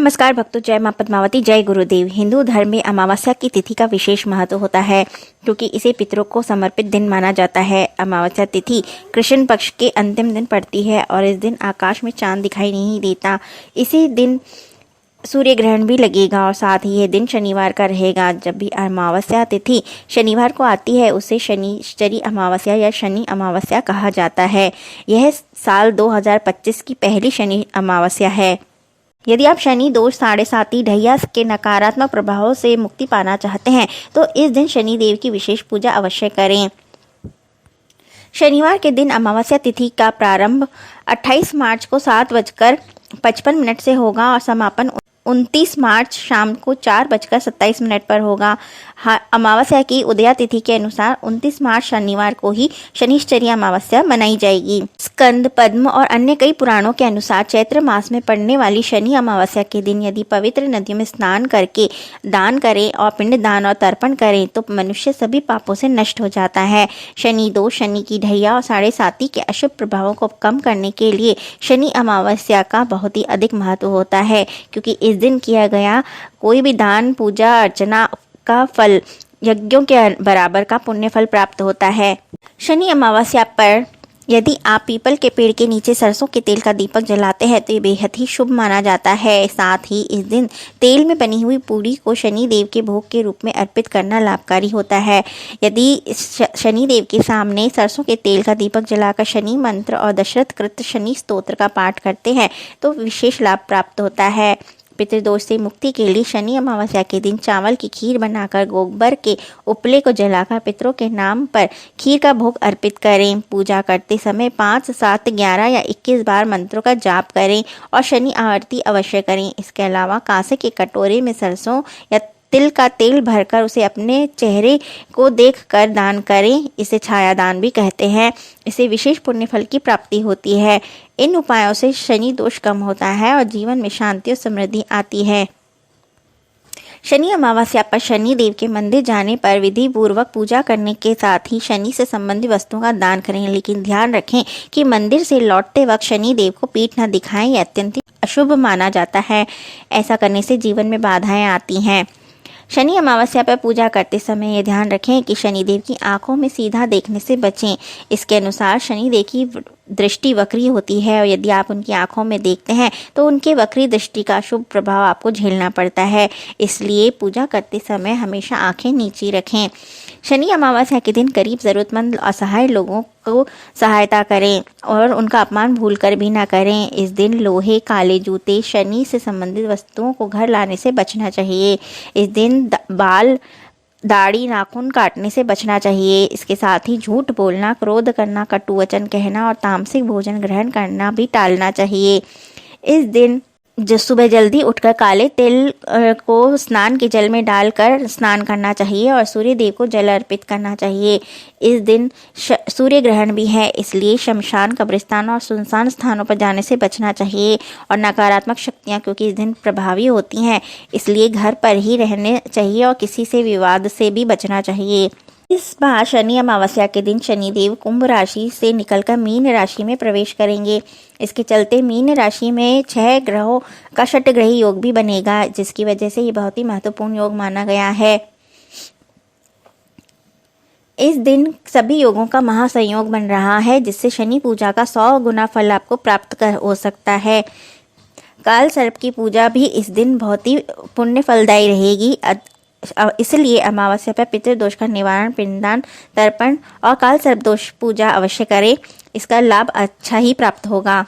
नमस्कार भक्तों, जय मां पद्मावती, जय गुरुदेव। हिंदू धर्म में अमावस्या की तिथि का विशेष महत्व होता है क्योंकि इसे पितरों को समर्पित दिन माना जाता है। अमावस्या तिथि कृष्ण पक्ष के अंतिम दिन पड़ती है और इस दिन आकाश में चांद दिखाई नहीं देता। इसी दिन सूर्य ग्रहण भी लगेगा और साथ ही यह दिन शनिवार का रहेगा। जब भी अमावस्या तिथि शनिवार को आती है उसे शनिश्चरी अमावस्या या शनि अमावस्या कहा जाता है। यह साल 2025 की पहली शनि अमावस्या है। यदि आप शनि दोष, साढ़े साती, ढैया के नकारात्मक प्रभावों से मुक्ति पाना चाहते हैं तो इस दिन शनि देव की विशेष पूजा अवश्य करें। शनिवार के दिन अमावस्या तिथि का प्रारंभ 28 मार्च को 7:55 से होगा और समापन 29 मार्च शाम को 4:27 पर होगा। अमावस्या की उदया तिथि के अनुसार 29 मार्च शनिवार को ही शनिश्चरी अमावस्या मनाई जाएगी। स्कंद, पद्म और अन्य कई पुराणों के अनुसार चैत्र मास में पड़ने वाली शनि अमावस्या के दिन यदि पवित्र नदियों में स्नान करके दान करें और पिंड दान और तर्पण करें तो मनुष्य सभी पापों से नष्ट हो जाता है। शनि दोष, शनि की ढैया और साढ़े साती के अशुभ प्रभावों को कम करने के लिए शनि अमावस्या का बहुत ही अधिक महत्व होता है क्योंकि इस दिन किया गया कोई भी दान, पूजा अर्चना का फल यज्ञों के बराबर का पुण्य फल प्राप्त होता है। शनि अमावस्या पर यदि आप पीपल के पेड़ के नीचे सरसों के तेल का दीपक जलाते हैं तो ये बेहद ही शुभ माना जाता है। साथ ही इस दिन तेल में बनी हुई पूड़ी को शनि देव के भोग के रूप में अर्पित करना लाभकारी होता है। यदि शनि देव के सामने सरसों के तेल का दीपक जलाकर शनि मंत्र और दशरथ कृत शनि स्तोत्र का पाठ करते हैं तो विशेष लाभ प्राप्त होता है। पितृदोष से मुक्ति के लिए शनि अमावस्या के दिन चावल की खीर बनाकर गोबर के उपले को जलाकर पितरों के नाम पर खीर का भोग अर्पित करें। पूजा करते समय 5, 7, 11 या 21 बार मंत्रों का जाप करें और शनि आरती अवश्य करें। इसके अलावा कांसे के कटोरे में सरसों या तिल का तेल भरकर उसे अपने चेहरे को देखकर दान करें। इसे छाया दान भी कहते हैं। इसे विशेष पुण्य फल की प्राप्ति होती है। इन उपायों से शनि दोष कम होता है और जीवन में शांति और समृद्धि आती है। शनि अमावस्या पर शनि देव के मंदिर जाने पर विधि पूर्वक पूजा करने के साथ ही शनि से संबंधित वस्तुओं का दान करें, लेकिन ध्यान रखें कि मंदिर से लौटते वक्त शनि देव को पीठ न दिखाएं। यह अत्यंत अशुभ माना जाता है। ऐसा करने से जीवन में बाधाएं आती हैं। शनि अमावस्या पर पूजा करते समय ये ध्यान रखें कि शनिदेव की आंखों में सीधा देखने से बचें। इसके अनुसार शनिदेव की दृष्टि वक्री होती है और यदि आप उनकी आंखों में देखते हैं तो उनके वक्री दृष्टि का शुभ प्रभाव आपको झेलना पड़ता है। इसलिए पूजा करते समय हमेशा आंखें नीची रखें। शनि अमावस्या के दिन गरीब, जरूरतमंद, असहाय लोगों को सहायता करें और उनका अपमान भूलकर भी ना करें। इस दिन लोहे, काले जूते, शनि से संबंधित वस्तुओं को घर लाने से बचना चाहिए। इस दिन बाल, दाढ़ी, नाखून काटने से बचना चाहिए। इसके साथ ही झूठ बोलना, क्रोध करना, कटु वचन कहना और तामसिक भोजन ग्रहण करना भी टालना चाहिए। इस दिन सुबह जल्दी उठकर काले तिल को स्नान के जल में डालकर स्नान करना चाहिए और सूर्य देव को जल अर्पित करना चाहिए। इस दिन सूर्य ग्रहण भी है, इसलिए शमशान, कब्रिस्तान और सुनसान स्थानों पर जाने से बचना चाहिए। और नकारात्मक शक्तियां क्योंकि इस दिन प्रभावी होती हैं, इसलिए घर पर ही रहने चाहिए और किसी से विवाद से भी बचना चाहिए। इस बार शनि अमावस्या के दिन शनिदेव कुंभ राशि से निकलकर मीन राशि में प्रवेश करेंगे। इसके चलते मीन राशि में 6 ग्रहों का षटग्रही योग भी बनेगा, जिसकी वजह से ये बहुत ही महत्वपूर्ण योग माना गया है। इस दिन सभी योगों का महासंयोग बन रहा है, जिससे शनि पूजा का 100 गुना फल आपको प्राप्त हो सकता है। काल सर्प की पूजा भी इस दिन बहुत ही पुण्य फलदायी रहेगी। इसलिए अमावस्या पर पितृदोष का निवारण, पिंडदान, तर्पण और काल सर्प दोष पूजा अवश्य करें। इसका लाभ अच्छा ही प्राप्त होगा।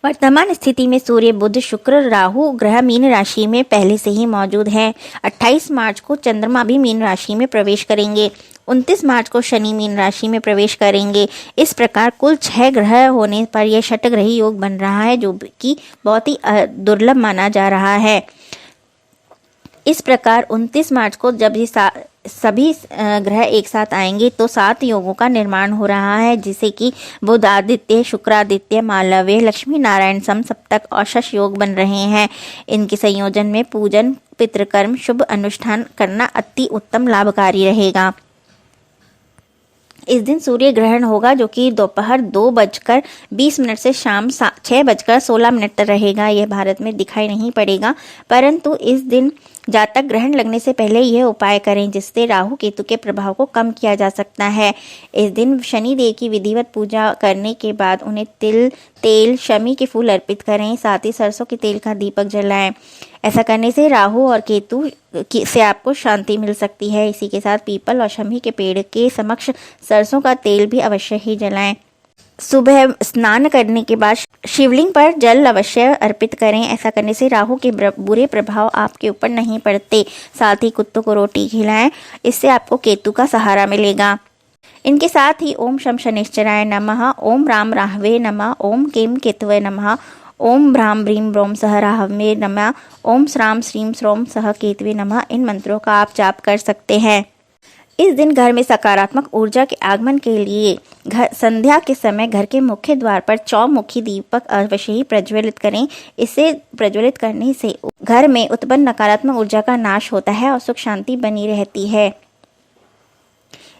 वर्तमान स्थिति में सूर्य, बुध, शुक्र, राहु ग्रह मीन राशि में पहले से ही मौजूद हैं। 28 मार्च को चंद्रमा भी मीन राशि में प्रवेश करेंगे। 29 मार्च को शनि मीन राशि में प्रवेश करेंगे। इस प्रकार कुल 6 ग्रह होने पर यह षटग्रही योग बन रहा है, जो कि बहुत ही दुर्लभ माना जा रहा है। इस प्रकार 29 मार्च को जब ये सभी ग्रह एक साथ आएंगे तो 7 योगों का निर्माण हो रहा है, जिसे कि बुधादित्य, शुक्रादित्य, मालव्य, लक्ष्मी नारायण सम सप्तक और शश योग बन रहे हैं। इनके संयोजन में पूजन, पितृकर्म, शुभ अनुष्ठान करना अति उत्तम लाभकारी रहेगा। इस दिन सूर्य ग्रहण होगा जो कि दोपहर 2:20 से शाम 6:16 तक रहेगा। यह भारत में दिखाई नहीं पड़ेगा, परंतु इस दिन जातक ग्रहण लगने से पहले यह उपाय करें जिससे राहु केतु के प्रभाव को कम किया जा सकता है। इस दिन शनि देव की विधिवत पूजा करने के बाद उन्हें तिल, तेल, शमी के फूल अर्पित करें। साथ ही सरसों के तेल का दीपक जलाएं। ऐसा करने से राहु और केतु से आपको शांति मिल सकती है। इसी के साथ पीपल और शमी के पेड़ के समक्ष सरसों का तेल भी अवश्य ही जलाएं। सुबह स्नान करने के बाद शिवलिंग पर जल अवश्य अर्पित करें। ऐसा करने से राहु के बुरे प्रभाव आपके ऊपर नहीं पड़ते। साथ ही कुत्तों को रोटी खिलाएं, इससे आपको केतु का सहारा मिलेगा। इनके साथ ही ओम शम शनिश्चराय नमः, ओम राम राहवे नमः, ओम केम केतवे नमः, ओम भ्राम ब्रीम ब्रोम सह राहवे नमः, ओम श्राम श्रीम श्रोम सह केतवे नमः, इन मंत्रों का आप जाप कर सकते हैं। इस दिन घर में सकारात्मक ऊर्जा के आगमन के लिए संध्या के समय घर के मुख्य द्वार पर चौमुखी दीपक अवश्य ही प्रज्वलित करें। इसे प्रज्वलित करने से घर में उत्पन्न नकारात्मक ऊर्जा का नाश होता है और सुख शांति बनी रहती है।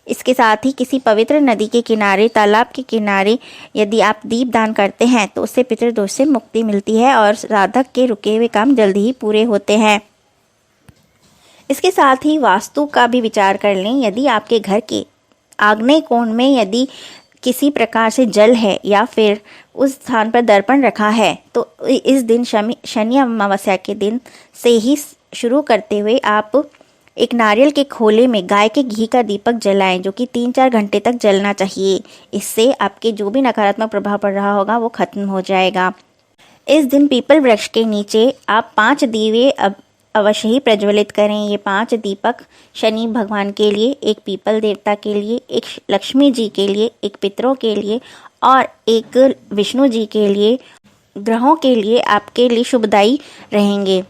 इसके साथ ही किसी पवित्र नदी के किनारे, तालाब के किनारे यदि आप दीप दान करते हैं तो उससे पितृदोष से मुक्ति मिलती है और साधक के रुके हुए काम जल्दी ही पूरे होते हैं। इसके साथ ही वास्तु का भी विचार कर लें। यदि आपके घर के आग्नेय कोण में यदि किसी प्रकार से जल है या फिर उस स्थान पर दर्पण रखा है तो इस दिन शनि अमावस्या के दिन से ही शुरू करते हुए आप एक नारियल के खोले में गाय के घी का दीपक जलाएं जो कि 3-4 घंटे तक जलना चाहिए। इससे आपके जो भी नकारात्मक प्रभाव पड़ रहा होगा वो खत्म हो जाएगा। इस दिन पीपल वृक्ष के नीचे आप 5 दीवे अवश्य ही प्रज्वलित करें। ये 5 दीपक शनि भगवान के लिए, एक पीपल देवता के लिए, एक लक्ष्मी जी के लिए, एक पितरों के लिए और एक विष्णु जी के लिए, ग्रहों के लिए आपके लिए शुभदायी रहेंगे।